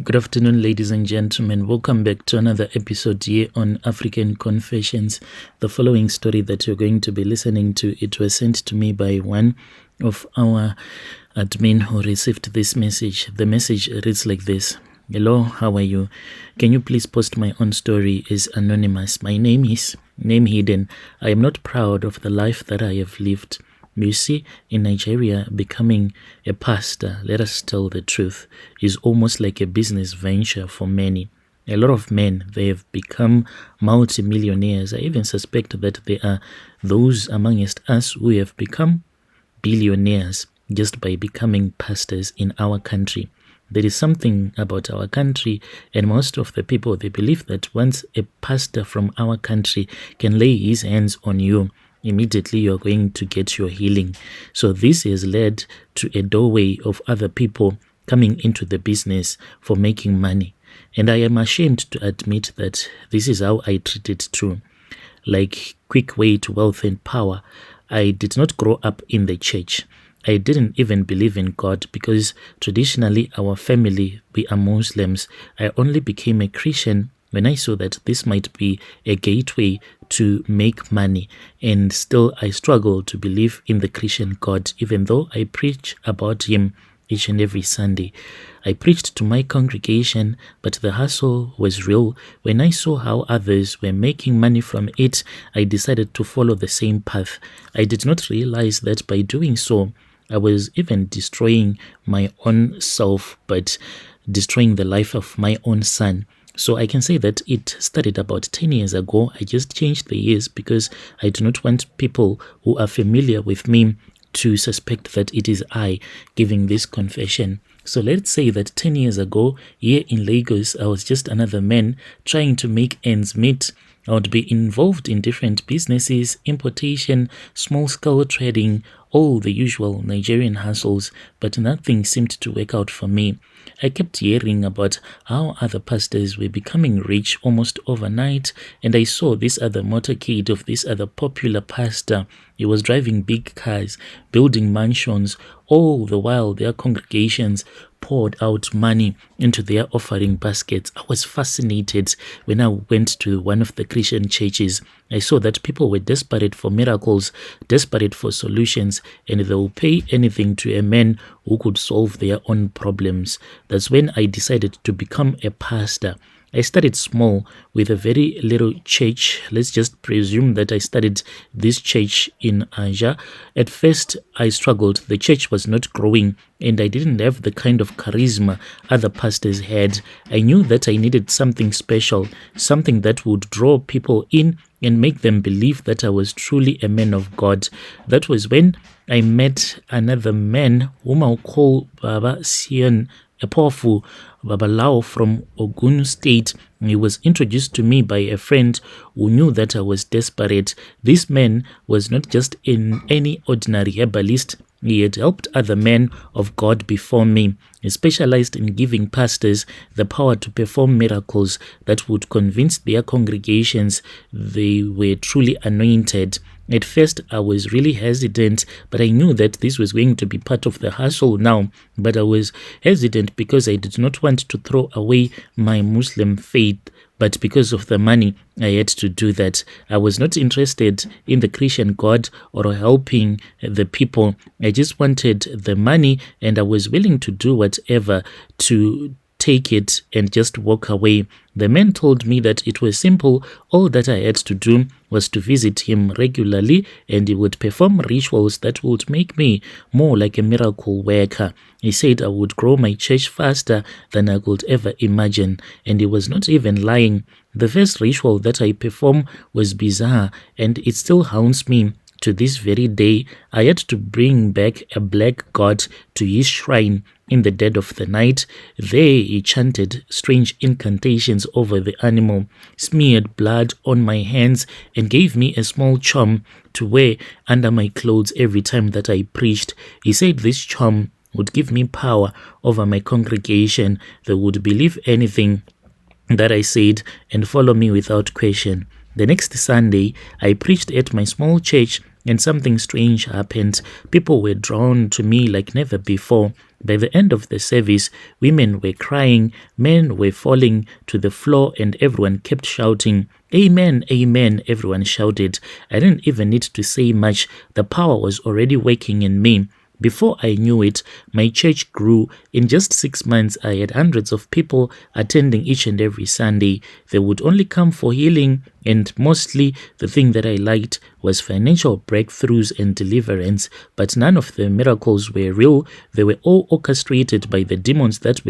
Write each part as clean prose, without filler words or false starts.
Good afternoon, ladies and gentlemen. Welcome back to another episode here on African Confessions. The following story that you're going to be listening to, it was sent to me by one of our admin who received this message. The message reads like this. Hello, how are you? Can you please post my own story as anonymous? My name is name hidden. I am not proud of the life that I have lived. You see, in Nigeria, becoming a pastor, let us tell the truth, is almost like a business venture for many. A lot of men, they have become multi-millionaires. I even suspect that there are those amongst us who have become billionaires just by becoming pastors in our country. There is something about our country, and most of the people, they believe that once a pastor from our country can lay his hands on you, immediately you're going to get your healing. So this has led to a doorway of other people coming into the business for making money. And I am ashamed to admit that this is how I treat it too. Like quick way to wealth and power. I did not grow up in the church. I didn't even believe in God because traditionally our family, we are Muslims. I only became a Christian when I saw that this might be a gateway to make money, and still I struggle to believe in the Christian God, even though I preach about him each and every Sunday. I preached to my congregation, but the hustle was real. When I saw how others were making money from it, I decided to follow the same path. I did not realize that by doing so, I was even destroying my own self, but destroying the life of my own son. So I can say that it started about 10 years ago. I just changed the years because I do not want people who are familiar with me to suspect that it is I giving this confession. So let's say that 10 years ago, here in Lagos, I was just another man trying to make ends meet. I would be involved in different businesses, importation, small-scale trading, all the usual Nigerian hustles, but nothing seemed to work out for me. I kept hearing about how other pastors were becoming rich almost overnight, and I saw this other motorcade of this other popular pastor. He was driving big cars, building mansions, all the while their congregations poured out money into their offering baskets. I was fascinated when I went to one of the Christian churches. I saw that people were desperate for miracles, desperate for solutions, and they will pay anything to a man who could solve their own problems. That's when I decided to become a pastor. I started small with a very little church. Let's just presume that I started this church in Asia. At first, I struggled. The church was not growing, and I didn't have the kind of charisma other pastors had. I knew that I needed something special, something that would draw people in and make them believe that I was truly a man of God. That was when I met another man whom I'll call Baba Sion, a powerful Babalao from Ogun State. He was introduced to me by a friend who knew that I was desperate. This man was not just any ordinary herbalist. He had helped other men of God before me. He specialized in giving pastors the power to perform miracles that would convince their congregations they were truly anointed. At first, I was really hesitant, but I knew that this was going to be part of the hustle now. But I was hesitant because I did not want to throw away my Muslim faith. But because of the money, I had to do that. I was not interested in the Christian God or helping the people. I just wanted the money, and I was willing to do whatever to take it and just walk away. The man told me that it was simple. All that I had to do was to visit him regularly, and he would perform rituals that would make me more like a miracle worker. He said I would grow my church faster than I could ever imagine, and he was not even lying. The first ritual that I performed was bizarre, and it still haunts me to this very day. I had to bring back a black god to his shrine in the dead of the night. There he chanted strange incantations over the animal, smeared blood on my hands, and gave me a small charm to wear under my clothes every time that I preached. He said this charm would give me power over my congregation. They would believe anything that I said and follow me without question. The next Sunday, I preached at my small church and something strange happened. People were drawn to me like never before. By the end of the service, women were crying, men were falling to the floor, and everyone kept shouting, "Amen, amen," everyone shouted. I didn't even need to say much. The power was already working in me. Before I knew it, my church grew. In just 6 months, I had hundreds of people attending each and every Sunday. They would only come for healing, and mostly the thing that I liked was financial breakthroughs and deliverance. But none of the miracles were real. They were all orchestrated by the demons that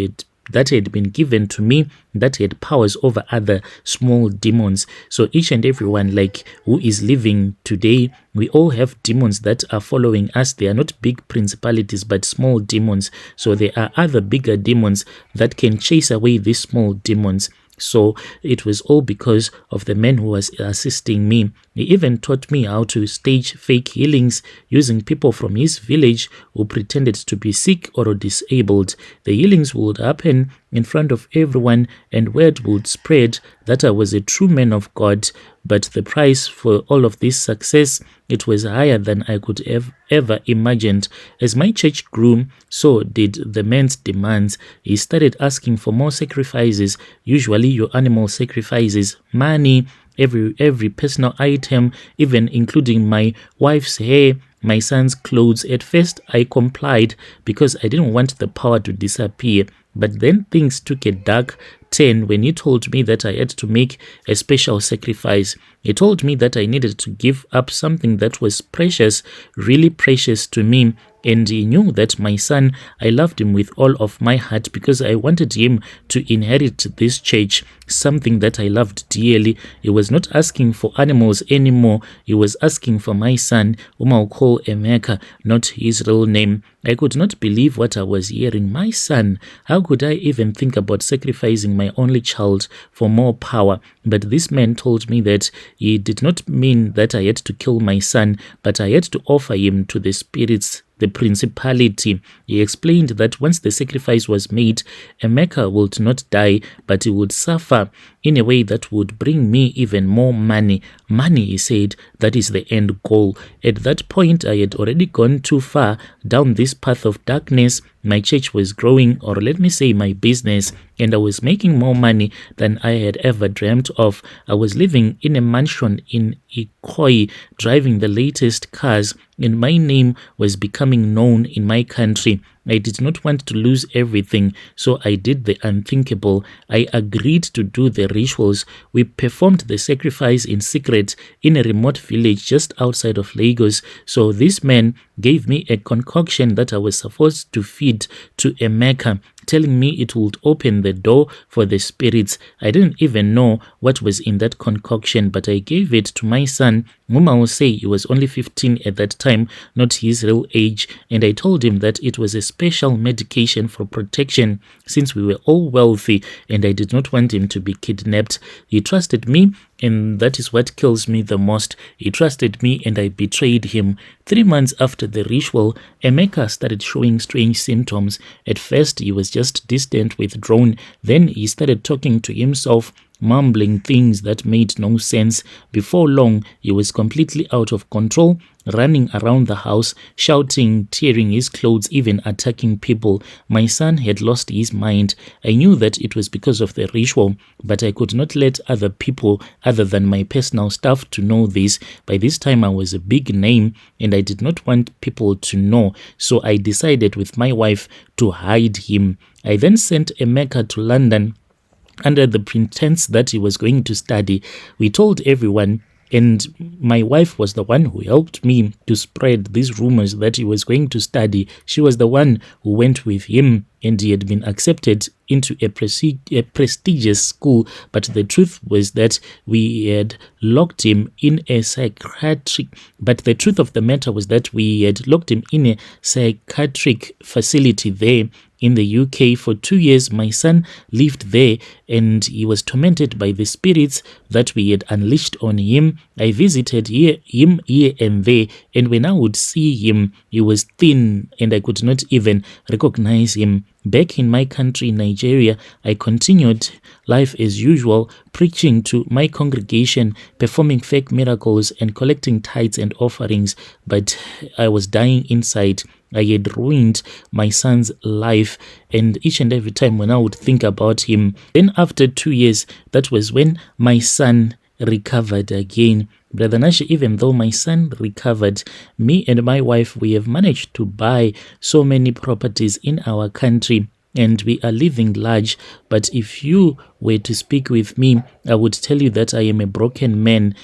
had been given to me, that had powers over other small demons. So each and everyone like who is living today, we all have demons that are following us. They are not big principalities but small demons. So there are other bigger demons that can chase away these small demons. So it was all because of the man who was assisting me. He even taught me how to stage fake healings using people from his village who pretended to be sick or disabled. The healings would happen in front of everyone, and word would spread that I was a true man of God. But the price for all of this success, it was higher than I could have ever imagined. As my church grew, so did the man's demands. He started asking for more sacrifices, usually your animal sacrifices, money, every personal item, even including my wife's hair, my son's clothes. At first, I complied because I didn't want the power to disappear. But then things took a dark turn when he told me that I had to make a special sacrifice. He told me that I needed to give up something that was precious, really precious to me. And he knew that my son, I loved him with all of my heart because I wanted him to inherit this church, something that I loved dearly. He was not asking for animals anymore. He was asking for my son, whom I'll call Emeka, not his real name. I could not believe what I was hearing. My son, how could I even think about sacrificing my only child for more power? But this man told me that he did not mean that I had to kill my son, but I had to offer him to the spirits, the principality. He explained that once the sacrifice was made, Emeka would not die, but he would suffer in a way that would bring me even more money. Money, he said, that is the end goal. At that point, I had already gone too far down this path of darkness. My church was growing, or let me say my business, and I was making more money than I had ever dreamt of. I was living in a mansion in Ikoi, driving the latest cars, and my name was becoming known in my country. I did not want to lose everything, so I did the unthinkable. I agreed to do the rituals. We performed the sacrifice in secret in a remote village just outside of Lagos. So this man gave me a concoction that I was supposed to feed to Emeka, telling me it would open the door for the spirits. I didn't even know what was in that concoction, but I gave it to my son, whom I will say he was only 15 at that time, not his real age, and I told him that it was a special medication for protection since we were all wealthy and I did not want him to be kidnapped. He trusted me, and that is what kills me the most. He trusted me and I betrayed him. 3 months after the ritual, Emeka started showing strange symptoms. At first, he was just distant, withdrawn. Then he started talking to himself, mumbling things that made no sense. Before long, he was completely out of control, running around the house, shouting, tearing his clothes, even attacking people. My son had lost his mind. I knew that it was because of the ritual, but I could not let other people other than my personal staff to know this. By this time, I was a big name and I did not want people to know. So I decided with my wife to hide him. I then sent Emeka to London under the pretense that he was going to study. We told everyone, and my wife was the one who helped me to spread these rumors that he was going to study. She was the one who went with him, and he had been accepted into a prestigious school. But the truth was that we had locked him in a psychiatric facility there, in the UK for 2 years. My son lived there and he was tormented by the spirits that we had unleashed on him. I visited him here and there, and when I would see him, he was thin and I could not even recognize him. Back in my country, Nigeria, I continued life as usual, preaching to my congregation, performing fake miracles and collecting tithes and offerings, but I was dying inside. I had ruined my son's life, and each and every time when I would think about him. Then after 2 years, that was when my son recovered again. Brother Nash, even though my son recovered, me and my wife, we have managed to buy so many properties in our country and we are living large. But if you were to speak with me, I would tell you that I am a broken man.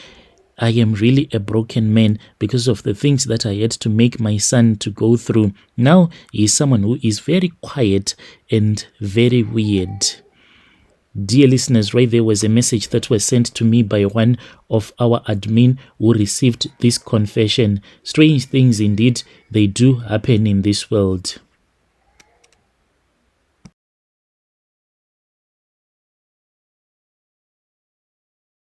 I am really a broken man because of the things that I had to make my son to go through. Now he is someone who is very quiet and very weird. Dear listeners, right there was a message that was sent to me by one of our admin who received this confession. Strange things indeed, they do happen in this world.